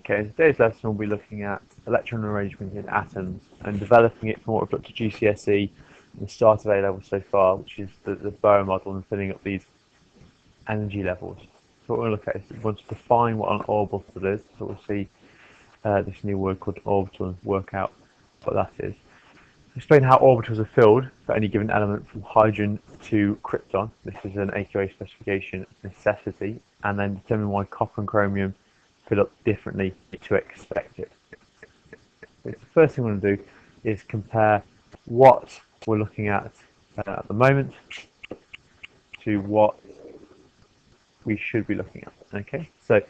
Okay, in today's lesson we'll be looking at electron arrangement in atoms and developing it from what we've got to GCSE and the start of A level so far, which is the Bohr model and filling up these energy levels. So what we're going to look at is we want to define what an orbital is. So we'll see this new word called orbital and work out what that is. Explain how orbitals are filled for any given element from hydrogen to krypton. This is an AQA specification necessity, and then determine why copper and chromium fill up differently to expected. So the first thing we want to do is compare what we're looking at the moment to what we should be looking at. Okay, so you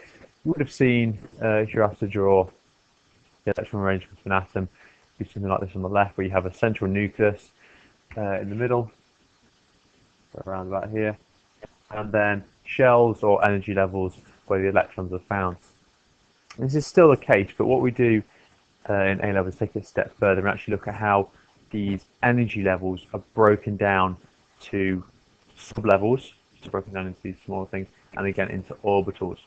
would have seen if you're asked to draw the electron arrangement of an atom, do something like this on the left, where you have a central nucleus in the middle, around about here, and then shells or energy levels where the electrons are found. This is still the case, but what we do in A level is take it a step further and actually look at how these energy levels are broken down to sub-levels, so broken down into these smaller things, and again into orbitals.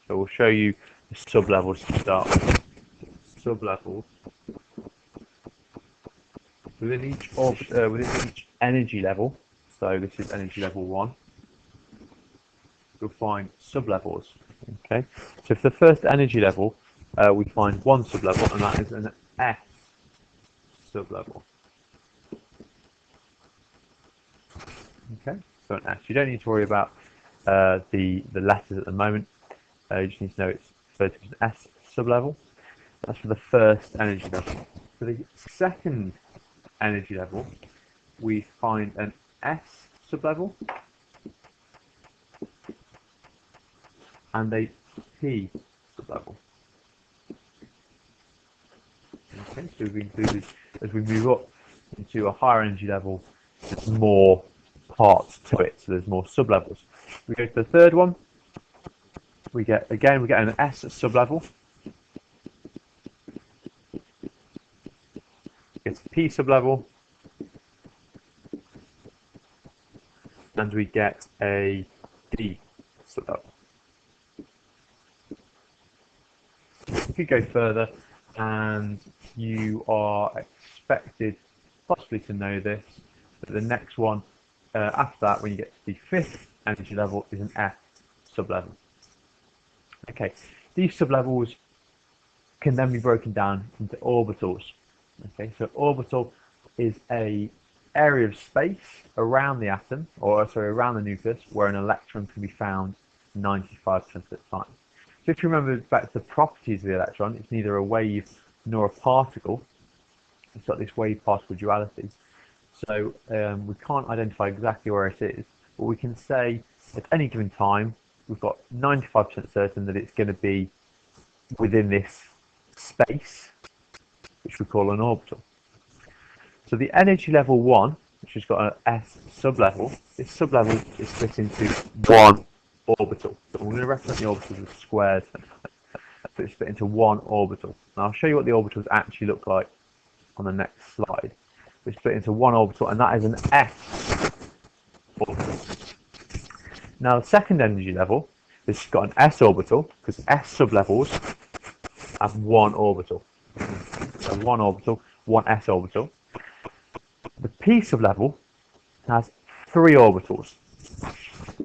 So we'll show you the sub-levels to start with. Sub-levels. Within each energy level, so this is energy level 1, you'll find sub-levels. Okay, so for the first energy level, we find one sub-level, and that is an S sub-level. Okay, so an S. You don't need to worry about the letters at the moment. You just need to know it's referred to as an S sub-level. That's for the first energy level. For the second energy level, we find an S sublevel and a P sublevel. Okay, so we've included, as we move up into a higher energy level, there's more parts to it, so there's more sublevels. We go to the third one, we get an S sublevel. It's P sublevel, and we get a D sublevel. If you go further, and you are expected possibly to know this, but the next one after that, when you get to the fifth energy level, is an F sublevel. Okay, these sublevels can then be broken down into orbitals. Okay, so orbital is a area of space around the atom, or sorry, around the nucleus, where an electron can be found 95% of the time. So if you remember back to the properties of the electron, it's neither a wave nor a particle. It's got this wave-particle duality. So we can't identify exactly where it is, but we can say at any given time, we've got 95% certain that it's going to be within this space, which we call an orbital. So the energy level 1, which has got an S sublevel, this sublevel is split into one orbital. So we're going to represent the orbitals as squares. So it's split into one orbital. Now I'll show you what the orbitals actually look like on the next slide. We're split into one orbital, and that is an S orbital. Now the second energy level, this has got an S orbital, because S sublevels have one orbital. So one orbital, one S orbital. The P sublevel has three orbitals.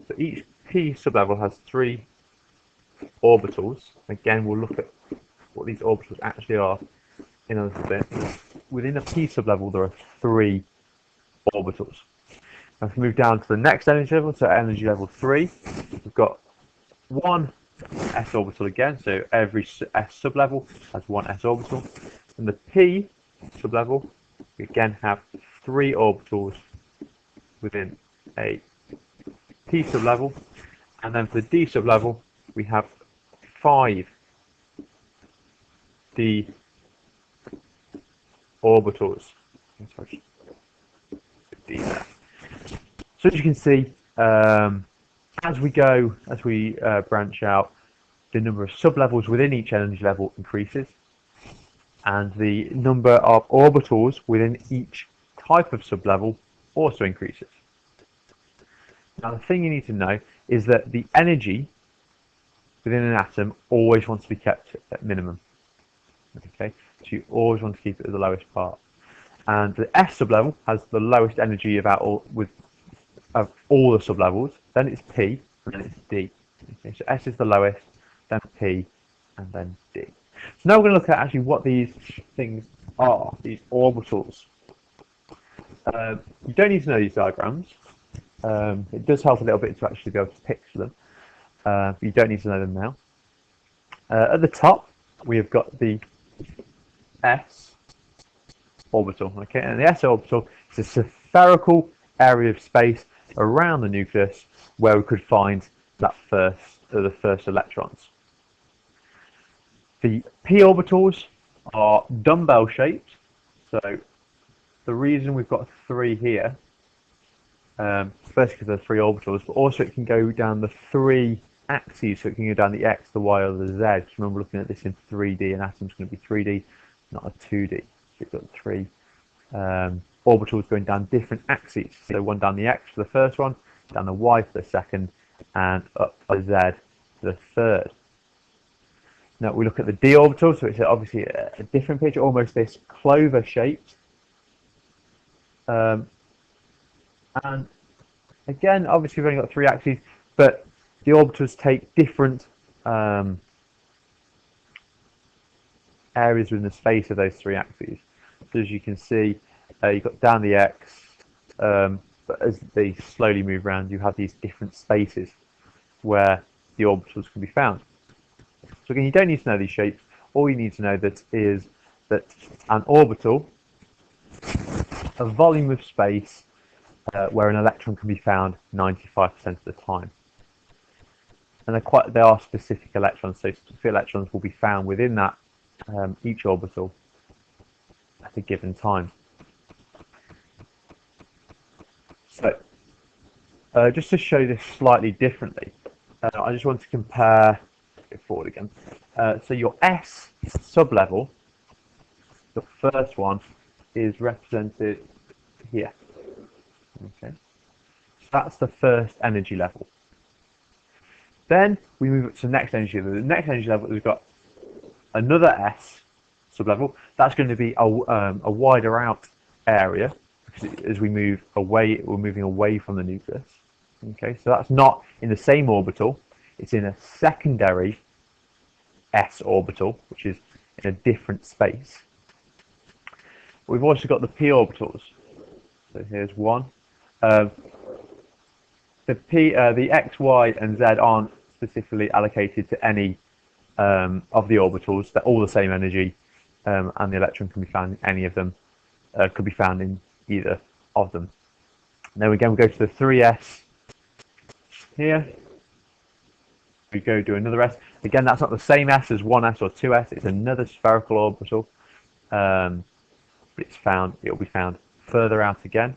So each P sublevel has three orbitals. Again, we'll look at what these orbitals actually are in a little bit. Within a P sublevel, there are three orbitals. Now, if we move down to the next energy level, so energy level 3, we've got one S orbital again, so every S sublevel has one S orbital. And the P sublevel, we again have three orbitals within a P sublevel. And then for the D sublevel, we have 5 D orbitals. Sorry, D there. So as you can see, as we branch out, the number of sublevels within each energy level increases, and the number of orbitals within each type of sublevel also increases. Now the thing you need to know is that the energy within an atom always wants to be kept at minimum. Okay, so you always want to keep it at the lowest part. And the S sublevel has the lowest energy of all the sublevels. Then it's P, and then it's D. Okay, so S is the lowest, then P, and then D. So now we're going to look at actually what these things are, these orbitals. You don't need to know these diagrams. It does help a little bit to actually be able to picture them. But you don't need to know them now. At the top, we have got the S orbital. Okay, and the S orbital is a spherical area of space around the nucleus where we could find the first electrons. The p orbitals are dumbbell shaped. So the reason we've got 3 here, first because there are 3 orbitals, but also it can go down the 3 axes, so it can go down the X, the Y, or the Z. Just remember looking at this in 3D, an atom's going to be 3D, not a 2D. So you've got 3 orbitals going down different axes. So one down the X for the first one, down the Y for the second, and up the Z for the third. Now we look at the d orbital, so it's obviously a different picture, almost this clover shaped. And again, obviously we've only got 3 axes, but the orbitals take different areas within the space of those 3 axes. So as you can see, you've got down the X, but as they slowly move around, you have these different spaces where the orbitals can be found. So again, you don't need to know these shapes. All you need to know is that an orbital, a volume of space where an electron can be found 95% of the time. And they are specific electrons, so specific electrons will be found within that each orbital at a given time. So just to show this slightly differently, I just want to compare it forward again. So your S sublevel, the first one, is represented here. Okay, so that's the first energy level. Then we move up to the next energy level. The next energy level, we've got another S sublevel. That's going to be a wider out area because as we move away, we're moving away from the nucleus. Okay, so that's not in the same orbital. It's in a secondary S orbital, which is in a different space. We've also got the p orbitals. So here's one. The X, Y, and Z aren't specifically allocated to any of the orbitals. They're all the same energy, and the electron can be found in any of them. Could be found in either of them. And then again, we go to the 3S here. We go do another S. Again, that's not the same S as 1S or 2S. It's another spherical orbital, but it'll be found further out again.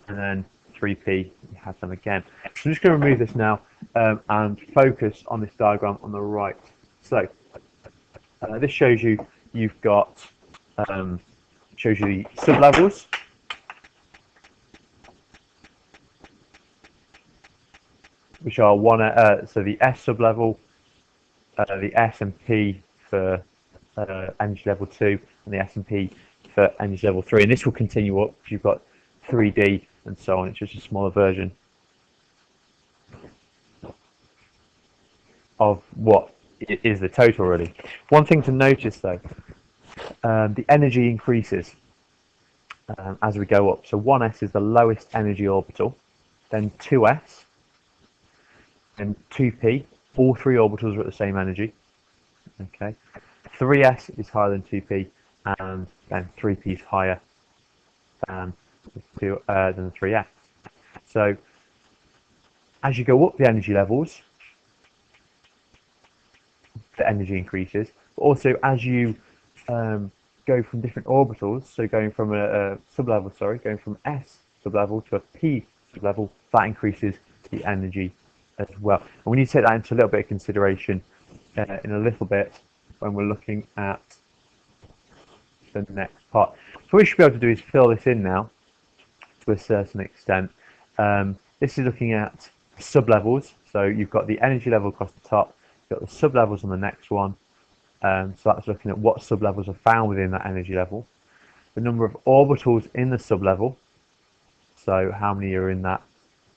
And then 3P, you have them again. So I'm just going to remove this now and focus on this diagram on the right. So this shows you you've got shows you the sublevels. Which are so the S sublevel, the S and P for energy level 2, and the S and P for energy level 3. And this will continue up because you've got 3D and so on. It's just a smaller version of what is the total, really. One thing to notice, though, the energy increases as we go up. So 1S is the lowest energy orbital, then 2S, and 2p, all 3 orbitals are at the same energy. Okay, 3s is higher than 2p, and then 3p is higher than 3s. So as you go up the energy levels, the energy increases. But also as you go from different orbitals, so going from a sublevel, going from S sublevel to a P sublevel, that increases the energy as well. And we need to take that into a little bit of consideration in a little bit when we're looking at the next part. So what we should be able to do is fill this in now to a certain extent. This is looking at sublevels. So you've got the energy level across the top, got the sublevels on the next one. So that's looking at what sublevels are found within that energy level. The number of orbitals in the sublevel, so how many are in that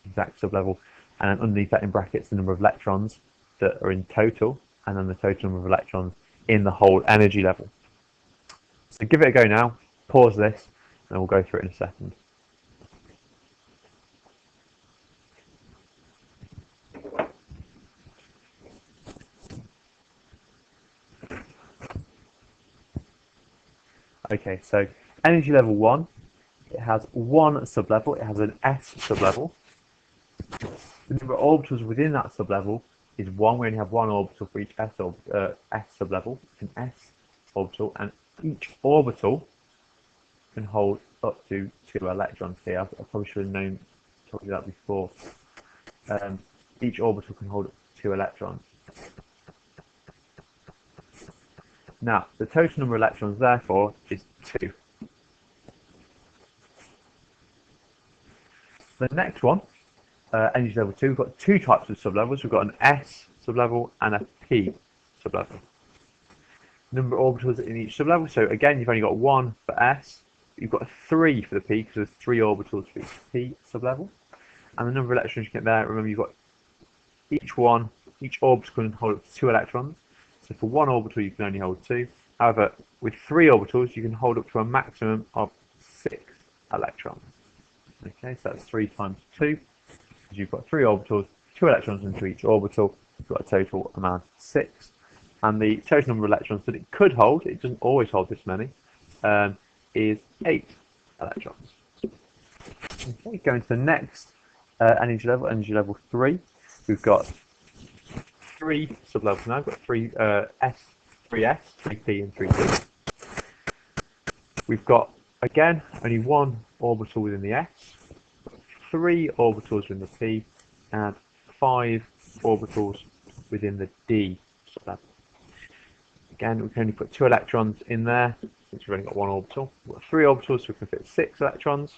exact sublevel, and then underneath that in brackets the number of electrons that are in total, and then the total number of electrons in the whole energy level. So give it a go now, pause this, and we'll go through it in a second. Okay, so energy level 1, it has one sublevel, it has an S sublevel. The number of orbitals within that sublevel is 1. We only have one orbital for each S sublevel, an S orbital, and each orbital can hold up to 2 electrons here. I probably should have told you that before. Each orbital can hold up to 2 electrons. Now, the total number of electrons, therefore, is 2. The next one, energy level 2, we've got 2 types of sublevels. We've got an S sublevel and a P sublevel. Number of orbitals in each sublevel. So again, you've only got 1 for S. You've got 3 for the P, because there's 3 orbitals for each P sublevel. And the number of electrons you get there, remember you've got each orbital can hold up to 2 electrons. So for 1 orbital you can only hold 2. However, with 3 orbitals you can hold up to a maximum of 6 electrons. Okay, so that's 3 times 2. Because you've got 3 orbitals, 2 electrons into each orbital, you've got a total amount of 6. And the total number of electrons that it could hold, it doesn't always hold this many, is 8 electrons. Okay, going to the next energy level 3. We've got 3 sublevels now. We've got 3S, 3P, and 3P. We've got, again, only 1 orbital within the S, 3 orbitals within the P, and 5 orbitals within the D sublevel. Again, we can only put 2 electrons in there, since we've only got 1 orbital. We've got 3 orbitals, so we can fit 6 electrons.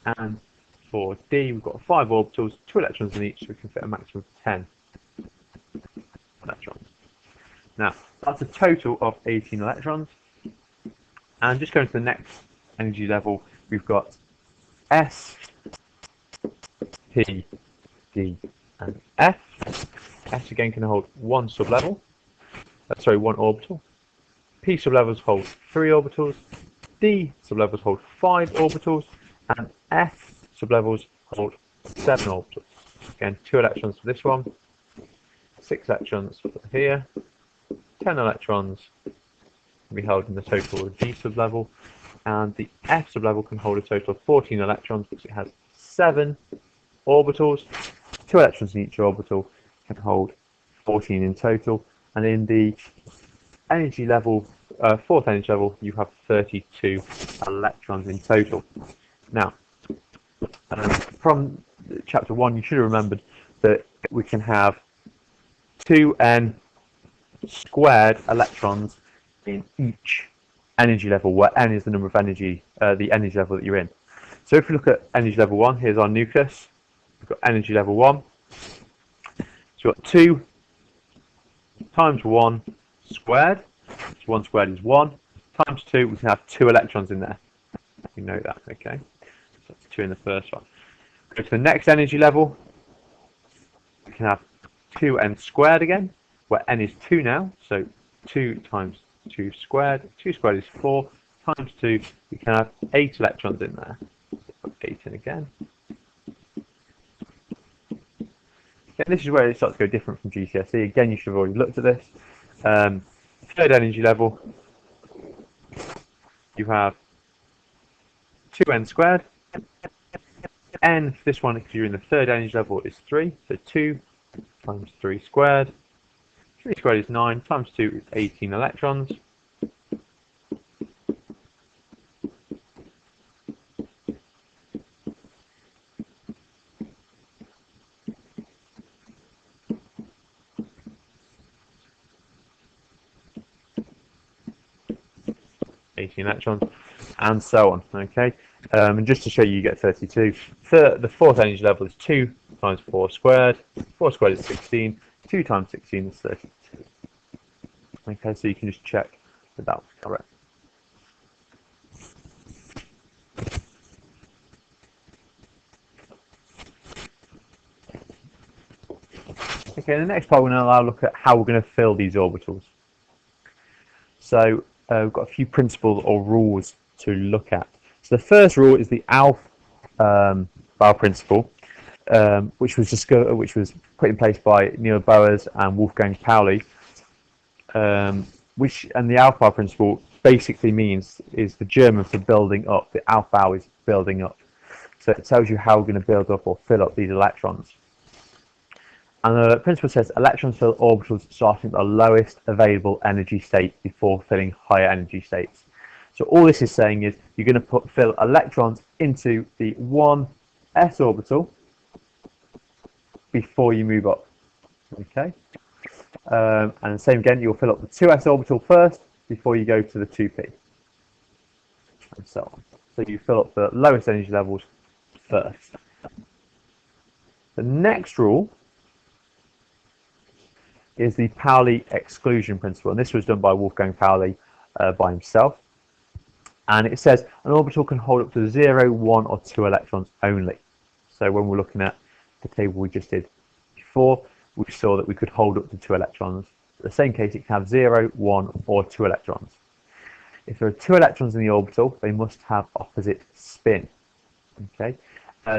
And for D, we've got 5 orbitals, 2 electrons in each, so we can fit a maximum of 10 electrons. Now, that's a total of 18 electrons. And just going to the next energy level, we've got S, P, D, and F. S again can hold 1 sublevel. Sorry, 1 orbital. P sublevels hold 3 orbitals. D sublevels hold 5 orbitals. And F sublevels hold 7 orbitals. Again, 2 electrons for this one, 6 electrons for here, 10 electrons can be held in the total of the D sublevel, and the F sublevel can hold a total of 14 electrons because it has 7 orbitals. 2 electrons in each orbital can hold 14 in total, and in the energy level, 4th energy level, you have 32 electrons in total. Now, from chapter 1, you should have remembered that we can have 2n squared electrons in each energy level, where n is the number of energy, the energy level that you're in. So if we look at energy level 1, here's our nucleus. We've got energy level 1. So we've got 2 times 1 squared. So 1 squared is 1. Times 2, we can have 2 electrons in there. You know that, okay? So that's 2 in the first one. Go to the next energy level. We can have 2n squared again, where n is 2 now. So 2 times 2 squared. 2 squared is 4. Times 2, we can have 8 electrons in there. Put 8 in again. And this is where it starts to go different from GCSE. Again, you should have already looked at this. 3rd energy level, you have 2n squared. N for this one, if you're in the 3rd energy level, is 3. So 2 times 3 squared. 3 squared is 9. Times 2 is 18 electrons. Electrons, and so on. Okay, and just to show you get 32. The 4th energy level is 2 times 4 squared. 4 squared is 16. 2 times 16 is 32. Okay, so you can just check that that was correct. Okay, the next part we're going to now look at how we're going to fill these orbitals. So we've got a few principles or rules to look at. So the first rule is the Aufbau principle, which was put in place by Neil Boas and Wolfgang Pauli. And the Aufbau principle basically means is the German for building up. The Aufbau is building up. So it tells you how we're going to build up or fill up these electrons. And the principle says electrons fill orbitals starting at the lowest available energy state before filling higher energy states. So all this is saying is you're going to fill electrons into the 1s orbital before you move up. Okay. And same again, you'll fill up the 2s orbital first before you go to the 2p. And so on. So you fill up the lowest energy levels first. The next rule is the Pauli exclusion principle, and this was done by Wolfgang Pauli by himself. And it says an orbital can hold up to 0, 1, or 2 electrons only. So when we're looking at the table we just did before, we saw that we could hold up to 2 electrons. In the same case, it can have 0, 1, or 2 electrons. If there are 2 electrons in the orbital, they must have opposite spin. Okay,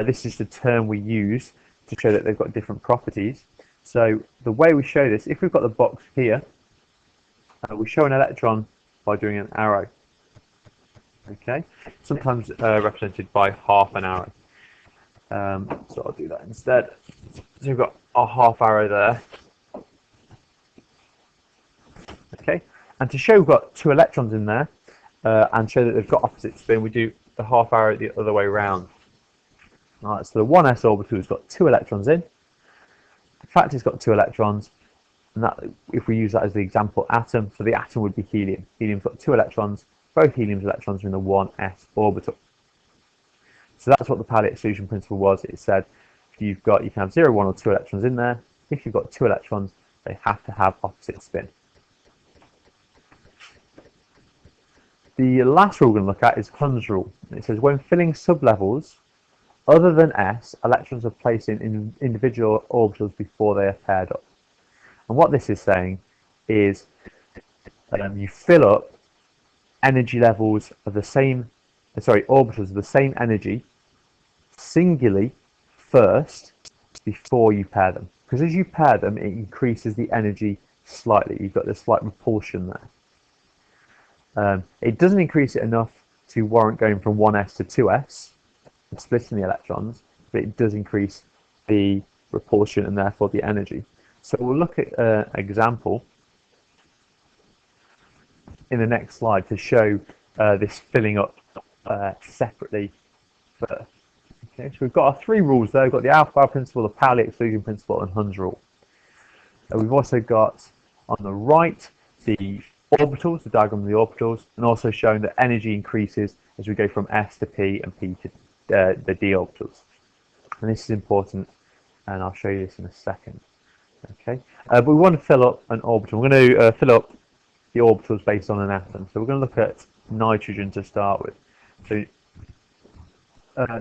this is the term we use to show that they've got different properties. So the way we show this, if we've got the box here, we show an electron by doing an arrow. Okay, sometimes represented by half an arrow. So I'll do that instead. So we've got a half arrow there. Okay, and to show we've got 2 electrons in there and show that they've got opposite spin, we do the half arrow the other way around. Alright, so the 1s orbital has got 2 electrons in. The fact it's got 2 electrons, and that if we use that as the example atom, so the atom would be helium. Helium's got 2 electrons. Both helium's electrons are in the 1s orbital. So that's what the Pauli exclusion principle was. It said you can have 0, 1, or 2 electrons in there. If you've got 2 electrons, they have to have opposite spin. The last rule we're going to look at is Hund's rule. It says when filling sublevels other than s, electrons are placed in individual orbitals before they are paired up. And what this is saying is you fill up energy levels of the same, orbitals of the same energy singly first before you pair them. Because as you pair them, it increases the energy slightly. You've got this slight repulsion there. It doesn't increase it enough to warrant going from 1s to 2s, and splitting the electrons, but it does increase the repulsion and therefore the energy. So we'll look at an example in the next slide to show this filling up separately first. Okay, so we've got our 3 rules there. We've got the Aufbau principle, the Pauli exclusion principle, and Hund's rule. We've also got on the right the orbitals, the diagram of the orbitals, and also showing that energy increases as we go from s to p and p to the d orbitals. And this is important, and I'll show you this in a second. Okay, but we want to fill up an orbital. We're going to fill up the orbitals based on an atom. So we're going to look at nitrogen to start with. So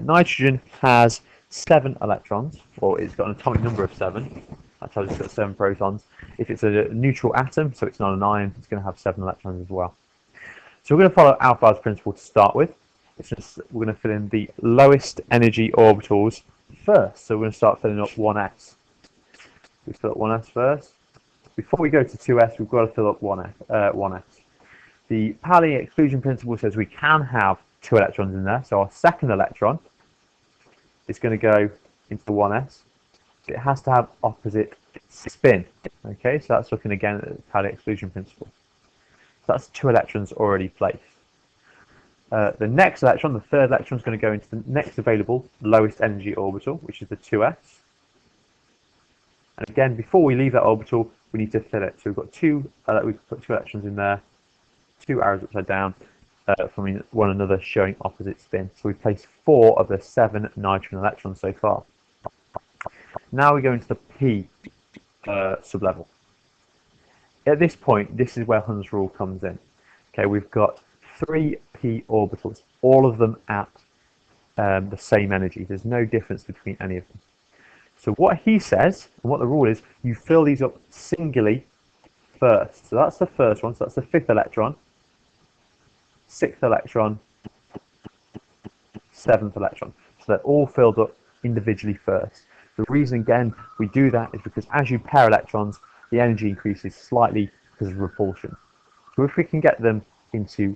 nitrogen has 7 electrons, or it's got an atomic number of 7. That tells us it's got 7 protons. If it's a neutral atom, so it's not an ion, it's going to have 7 electrons as well. So we're going to follow Aufbau's principle to start with. We're going to fill in the lowest energy orbitals first. So we're going to start filling up 1s. We fill up 1s first. Before we go to 2s, we've got to fill up 1s. The Pauli exclusion principle says we can have 2 electrons in there. So our second electron is going to go into the 1s. It has to have opposite spin. Okay, so that's looking again at the Pauli exclusion principle. So that's 2 electrons already placed. The next electron, the third electron, is going to go into the next available lowest energy orbital, which is the 2s. And again, before we leave that orbital, we need to fill it. So we've got we put 2 electrons in there, 2 arrows upside down from one another, showing opposite spin. So we've placed 4 of the 7 nitrogen electrons so far. Now we go into the p sublevel. At this point, this is where Hund's rule comes in. Okay, we've got 3p orbitals, all of them at the same energy. There's no difference between any of them. So what he says, and what the rule is, you fill these up singly first. So that's the first one, so that's the 5th electron, 6th electron, 7th electron. So they're all filled up individually first. The reason, again, we do that is because as you pair electrons, the energy increases slightly because of repulsion. So if we can get them into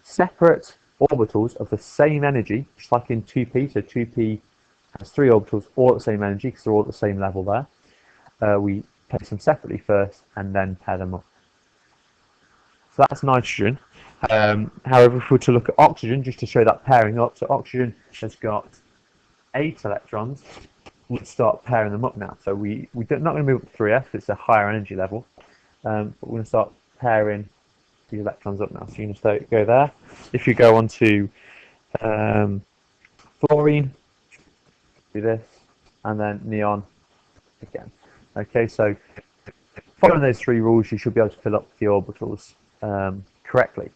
separate orbitals of the same energy, just like in 2p, so 2p has 3 orbitals all at the same energy because they're all at the same level there. We place them separately first and then pair them up. So that's nitrogen. However, if we were to look at oxygen, just to show that pairing up, so oxygen has got 8 electrons. Let's start pairing them up now. So we're not going to move up to 3s, it's a higher energy level. But we're going to start pairing these electrons up now. So you can go there. If you go on to fluorine, do this, and then neon again. Okay, so following those 3 rules, you should be able to fill up the orbitals correctly.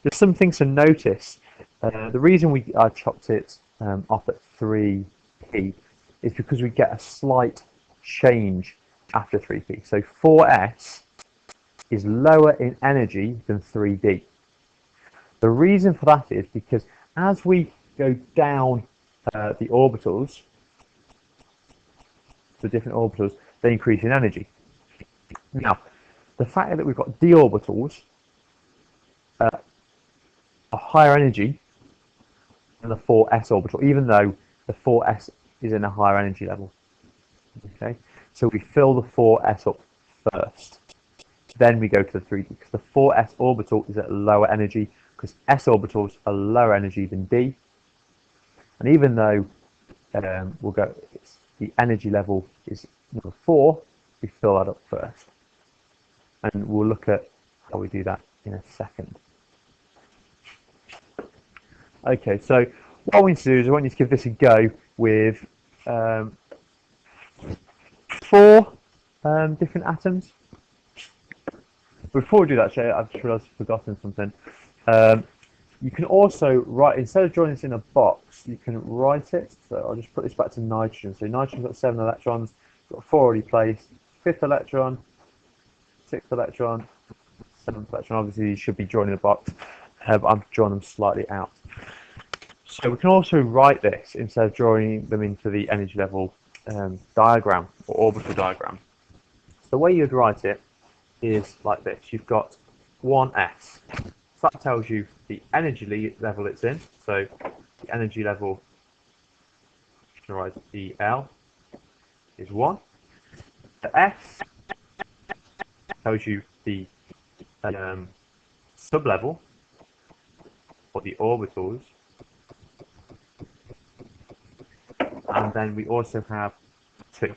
There's some things to notice. The reason I chopped it off at 3p is because we get a slight change after 3p. So 4s is lower in energy than 3d. The reason for that is because as we go down the orbitals, the different orbitals, they increase in energy. Now, the fact that we've got d orbitals at a higher energy than the 4s orbital, even though the 4s is in a higher energy level. Okay, so we fill the 4s up first, then we go to the 3d, because the 4s orbital is at lower energy, because s orbitals are lower energy than d. And even though the energy level is number 4, we fill that up first. And we'll look at how we do that in a second. Okay, so what I want you to do is I want you to give this a go with 4 different atoms. Before we do that, Shay, I've just realised I've forgotten something. You can also write, instead of drawing this in a box, you can write it. So I'll just put this back to nitrogen. So nitrogen's got 7 electrons, got 4 already placed, 5th electron, 6th electron, 7th electron. Obviously, you should be drawing in a box, but I've drawn them slightly out. So we can also write this instead of drawing them into the energy level diagram or orbital diagram. So the way you'd write it is like this. You've got 1s. So that tells you the energy level it's in. So the energy level, you can write EL, is 1. The S tells you the sublevel, or the orbitals. And then we also have 2.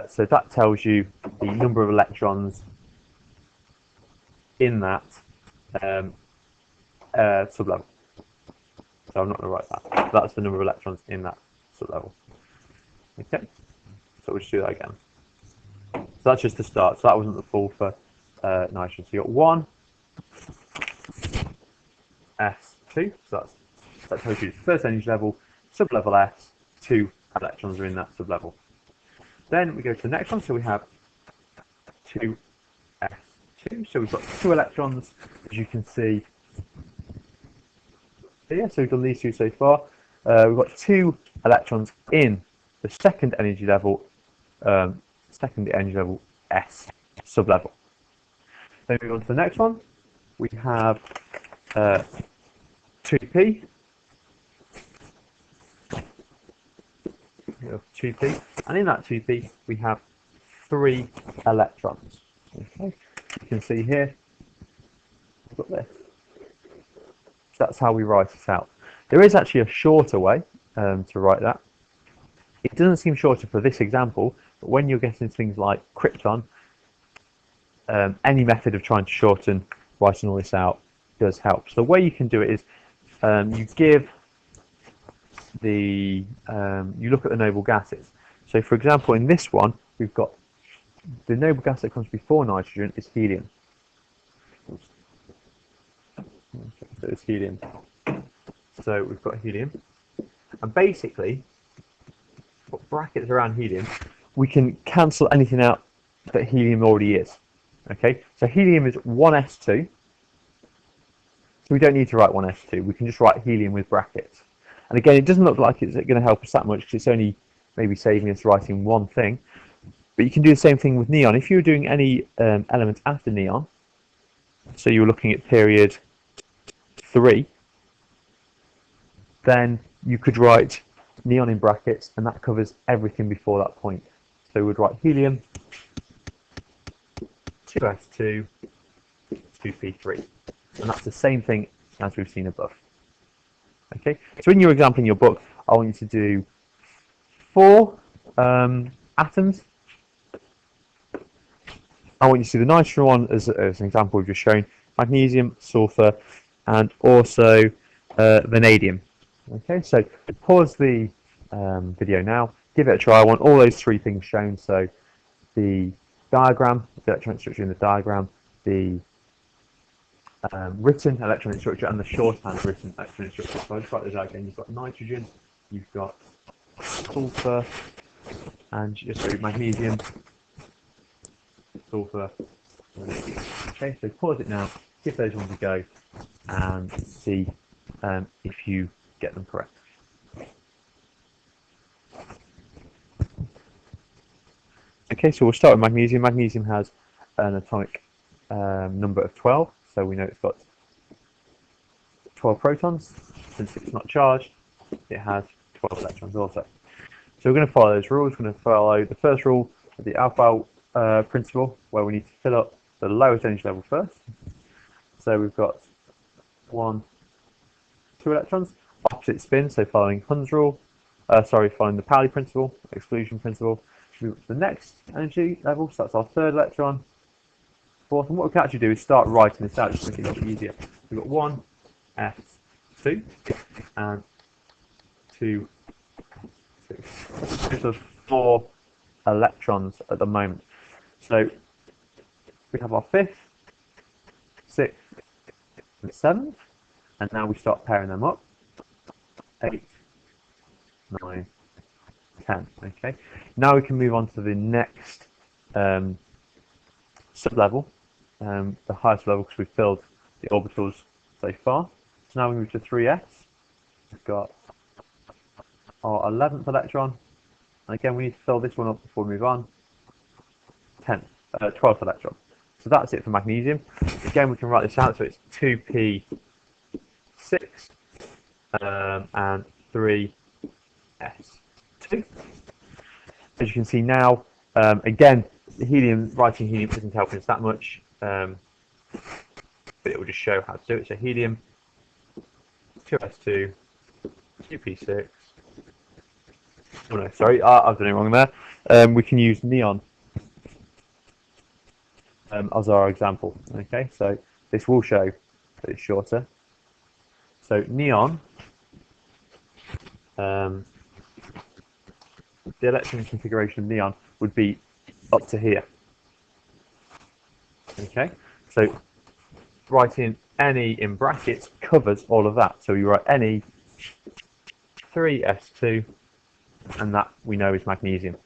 So that tells you the number of electrons in that sublevel. So I'm not going to write that. That's the number of electrons in that sublevel. Okay, so we'll just do that again. So that's just the start. So that wasn't the full for nitrogen. So you got 1, S2. So that tells you the first energy level. Sublevel S, 2 electrons are in that sublevel. Then we go to the next one, so we have 2s2. So we've got 2 electrons, as you can see here. So we've done these 2 so far. We've got 2 electrons in the second energy level S sublevel. Then we go on to the next one. We have 2p. 2p, and in that 2p we have 3 electrons. Okay, you can see here we've got this. So that's how we write it out. There is actually a shorter way to write that. It doesn't seem shorter for this example, but when you're getting things like krypton, any method of trying to shorten writing all this out does help. So the way you can do it is you give you look at the noble gases. So for example, in this one, we've got the noble gas that comes before nitrogen is helium. So it's helium. So we've got helium. And basically, put brackets around helium, we can cancel anything out that helium already is. Okay, so helium is 1s2. So we don't need to write 1s2. We can just write helium with brackets. And again, it doesn't look like it's going to help us that much because it's only maybe saving us writing one thing. But you can do the same thing with neon. If you were doing any element after neon, so you were looking at period 3, then you could write neon in brackets, and that covers everything before that point. So we'd write helium, 2s2, 2p3. And that's the same thing as we've seen above. Okay, so in your example in your book, I want you to do 4 atoms. I want you to see the nitrogen one as an example we've just shown, magnesium, sulfur, and also vanadium. Okay, so pause the video now, give it a try. I want all those 3 things shown, so the diagram, the electronic structure in the diagram, the written electronic structure, and the shorthand written electronic structure. So I'll just write those out again. You've got nitrogen, you've got sulfur, and sorry, magnesium, sulfur. Okay, so pause it now, give those ones a go, and see if you get them correct. Okay, so we'll start with magnesium. Magnesium has an atomic number of 12, so we know it's got 12 protons. Since it's not charged, it has 12 electrons also. So we're going to follow those rules. We're going to follow the first rule, the alpha principle, where we need to fill up the lowest energy level first. So we've got 1, 2 electrons, opposite spin, so following Hund's rule, following the Pauli principle, exclusion principle. Move up to the next energy level, so that's our 3rd electron, 4th, and what we can actually do is start writing this out just to make it much easier. We've got 1, s2, and 2, 2. This is 4 electrons at the moment. So we have our 5th, 6th, and 7th, and now we start pairing them up. 8, 9, 10. Okay. Now we can move on to the next sub-level, the highest level, because we've filled the orbitals so far. So now we move to 3s. We've got our 11th electron, and again we need to fill this one up before we move on. 12th electron. So that's it for magnesium. Again, we can write this out, so it's 2p6 and 3s2. As you can see now, again, the helium, writing helium isn't helping us that much, but it will just show how to do it. So helium, 2s2, 2p6. Oh no, sorry, I've done it wrong there. We can use neon as our example. Okay, so this will show that it's shorter. So neon, the electron configuration of neon would be up to here. Okay, so writing any in brackets covers all of that. So we write any 3s2, and that we know is magnesium.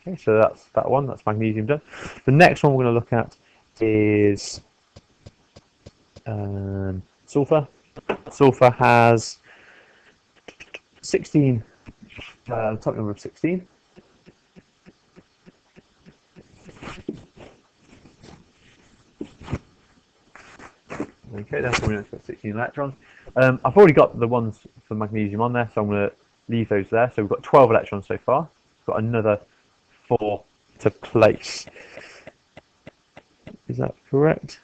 Okay, so that's that one, that's magnesium done. The next one we're going to look at is sulfur. Sulfur has 16, top number of 16. Okay, that's when it's got 16 electrons. I've already got the ones for magnesium on there, so I'm going to leave those there. So we've got 12 electrons so far. We've got another 4 to place. Is that correct?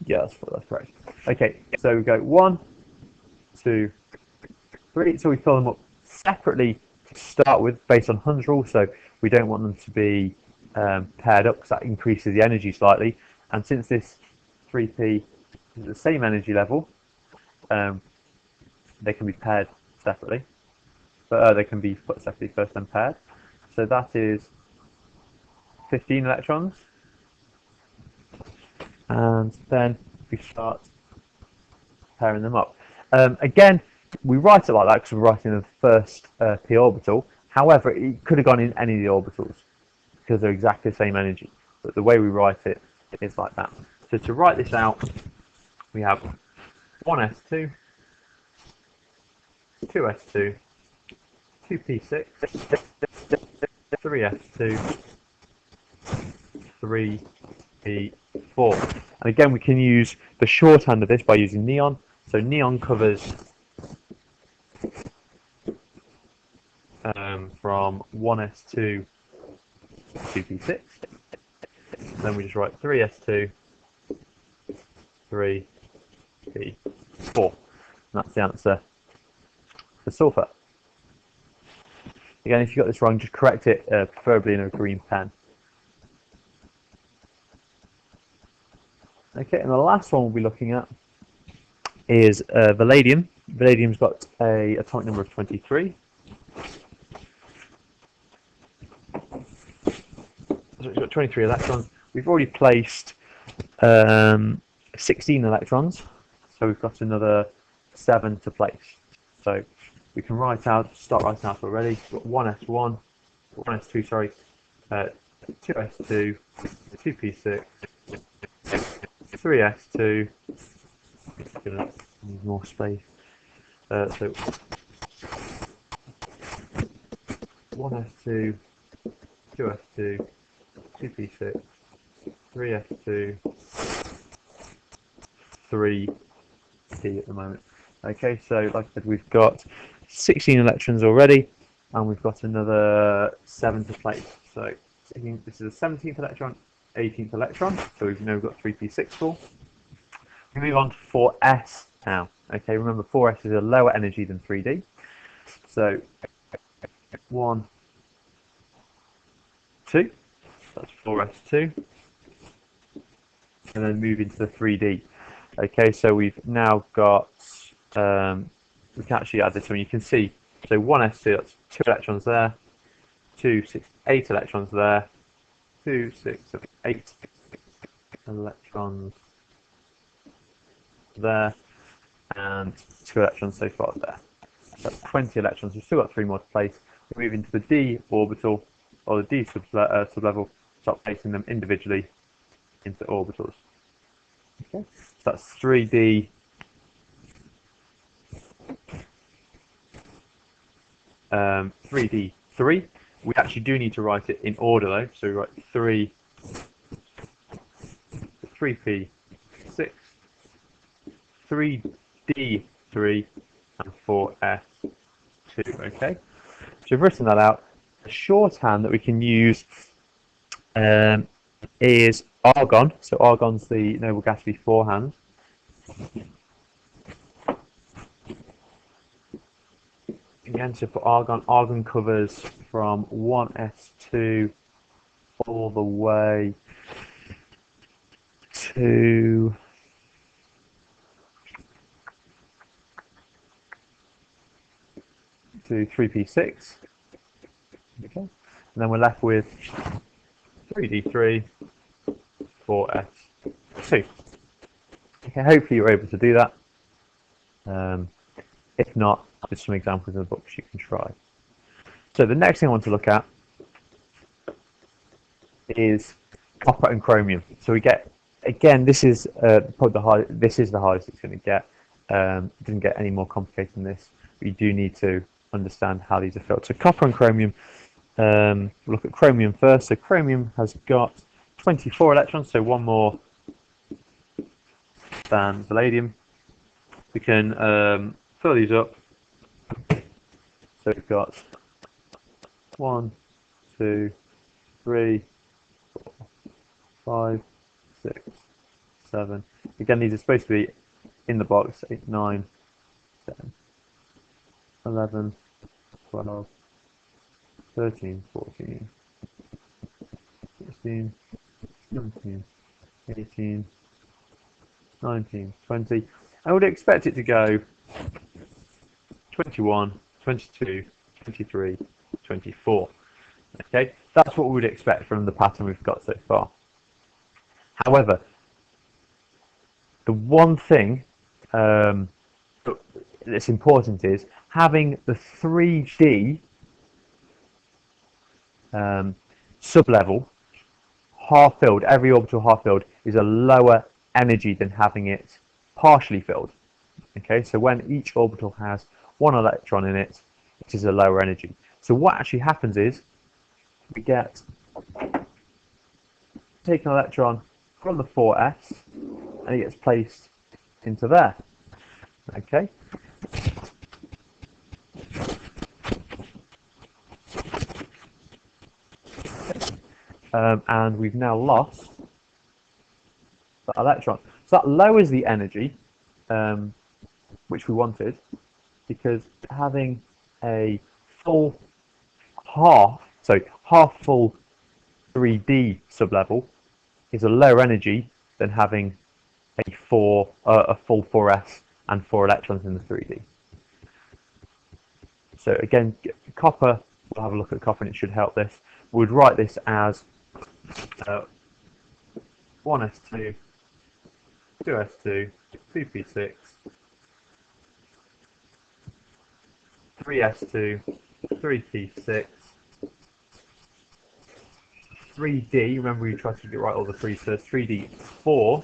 Yeah, that's correct. Okay, so we go 1, 2, 3. So we fill them up separately to start with, based on Hund's rule. So we don't want them to be paired up because that increases the energy slightly. And since this 3p is the same energy level, they can be paired separately. But they can be put separately first, then paired. So that is 15 electrons. And then we start pairing them up. Again, we write it like that because we're writing the first p orbital. However, it could have gone in any of the orbitals because they're exactly the same energy. But the way we write it is like that. So to write this out, we have 1s2, 2s2, 2p6, 3s2, 3p4. And again, we can use the shorthand of this by using neon. So neon covers from 1s2 to 2p6. Then we just write 3s2, 3p4. And that's the answer for sulfur. Again, if you got this wrong, just correct it, preferably in a green pen. Okay, and the last one we'll be looking at is vanadium. Vanadium's got a atomic number of 23. So it's got 23 electrons. We've already placed 16 electrons, so we've got another 7 to place. So we can start writing out already. We've got 1s2, sorry, 2s2, 2p6, 3s2, gonna need more space. So 1s2, 2s2, 2p6, 3s2, 3p at the moment. Okay, so like I said, we've got 16 electrons already, and we've got another 7 to place. So this is a 17th electron, 18th electron, so we've now got 3p6 full. We move on to 4s now. Okay, remember 4s is a lower energy than 3d. So 1, 2, that's 4s2, and then move into the 3d. Okay, so we've now got, we can actually add this one, you can see, so 1s2, that's 2 electrons there, 2, 6, 8 electrons there, 2, 6, 7, 8 electrons there, and 2 electrons so far there. So that's 20 electrons, we've still got 3 more to place. We move into the d orbital, or the d sublevel, start placing them individually into orbitals. Okay, so that's 3d, 3d3. We actually do need to write it in order though, so we write 3p6, 3d3, and 4s2. Okay, so we've written that out. The shorthand that we can use is argon. So argon's the noble gas beforehand. Again, so for argon, argon covers from 1s2 all the way to 3p6. Okay, and then we're left with 3d3, 4s2. Okay, hopefully you're able to do that. If not, there's some examples in the books you can try. So the next thing I want to look at is copper and chromium. So we get, again, this is probably the hardest. This is the hardest it's going to get. It doesn't get any more complicated than this. We do need to understand how these are filled. So copper and chromium. We'll look at chromium first. So chromium has got 24 electrons, so 1 more than palladium. We can fill these up. So we've got 1, 2, 3, 4, 5, 6, 7. Again, these are supposed to be in the box. 8, 9, 10, 11, 12, 13, 14, 16, 17, 18, 19, 20. I would expect it to go 21, 22, 23, 24. Okay, that's what we would expect from the pattern we've got so far. However, the one thing that's important is having the 3D sublevel half filled. Every orbital half filled is a lower energy than having it partially filled. Okay, so when each orbital has one electron in it, it is a lower energy. So what actually happens is we take an electron from the 4s and it gets placed into there. Okay. And we've now lost that electron. So that lowers the energy, which we wanted, because having a full half full 3D sublevel is a lower energy than having a full 4s and 4 electrons in the 3D. So again, copper, we'll have a look at copper and it should help this. We'd write this as 1s2, 2s2, 2p6, 3s2, 3p6, 3d, remember we tried to write all the 3s first, 3d, 4,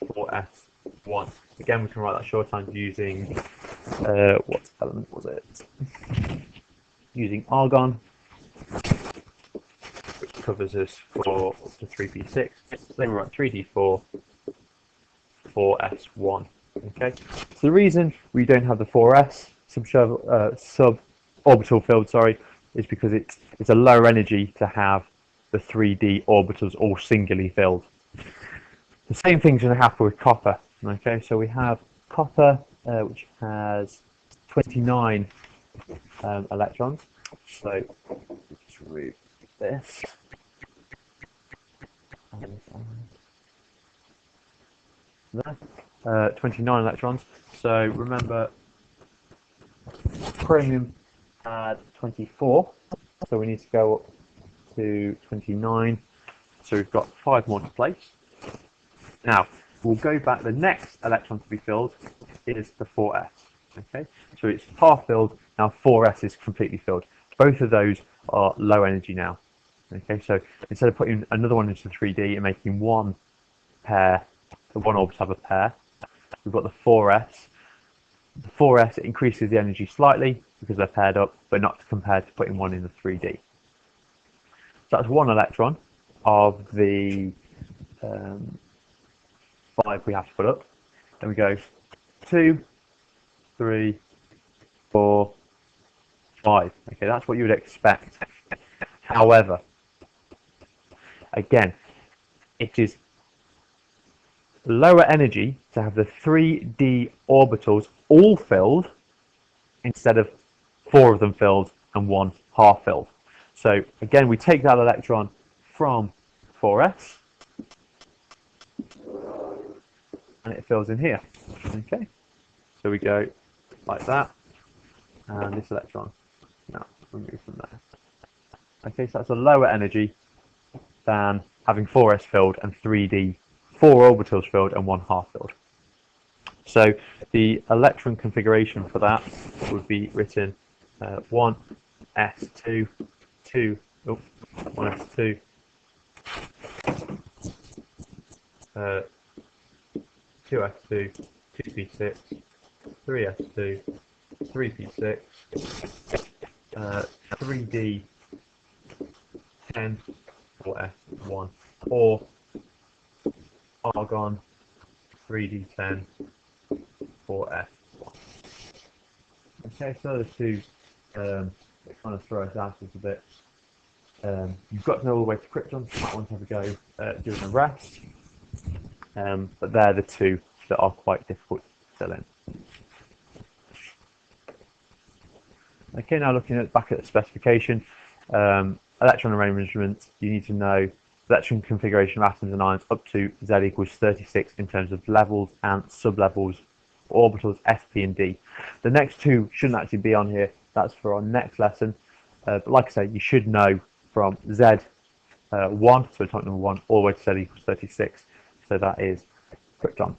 4s1. Again, we can write that shorthand using, what element was it? Using argon, which covers us for up to 3p6. So then we write 3d4, 4s1. Okay. So the reason we don't have the 4s suborbital field, is because it's a lower energy to have the 3D orbitals all singularly filled. The same thing's going to happen with copper. Okay, so we have copper, which has 29 electrons. So just remove this. 29 electrons. So remember, chromium had 24, so we need to go up to 29. So we've got 5 more to place. Now we'll go back. The next electron to be filled is the 4s. Okay, so it's half filled. Now 4s is completely filled. Both of those are low energy now. Okay, so instead of putting another one into 3D and making one pair, the one orbit have a pair, we've got the 4s. The 4s increases the energy slightly because they're paired up, but not compared to putting one in the 3D. So that's one electron of the 5 we have to put up. Then we go 2, 3, 4, 5. Okay, that's what you would expect. However, again, it is lower energy to have the 3D orbitals all filled instead of 4 of them filled and 1 half filled. So again, we take that electron from 4s and it fills in here. Okay, so we go like that, and this electron now removed from there. Okay, so that's a lower energy than having 4s filled and 3D 4 orbitals filled and 1 half filled. So the electron configuration for that would be written 1s2, 1s2, 2s2, 2p6, 3s2, 3p6, 3d 10, 4s1, or argon 3d10, 4s1. Okay, so the two kind of throw us out a little bit. You've got to know all the way to krypton, so you might want to have a go doing the rest. But they're the two that are quite difficult to fill in. Okay, now looking back at the specification, electron arrangement, you need to know electron configuration of atoms and ions up to Z equals 36 in terms of levels and sublevels, orbitals S, P, and D. The next two shouldn't actually be on here. That's for our next lesson. But like I say, you should know from Z1, so atomic number 1, all the way to Z equals 36. So that is krypton.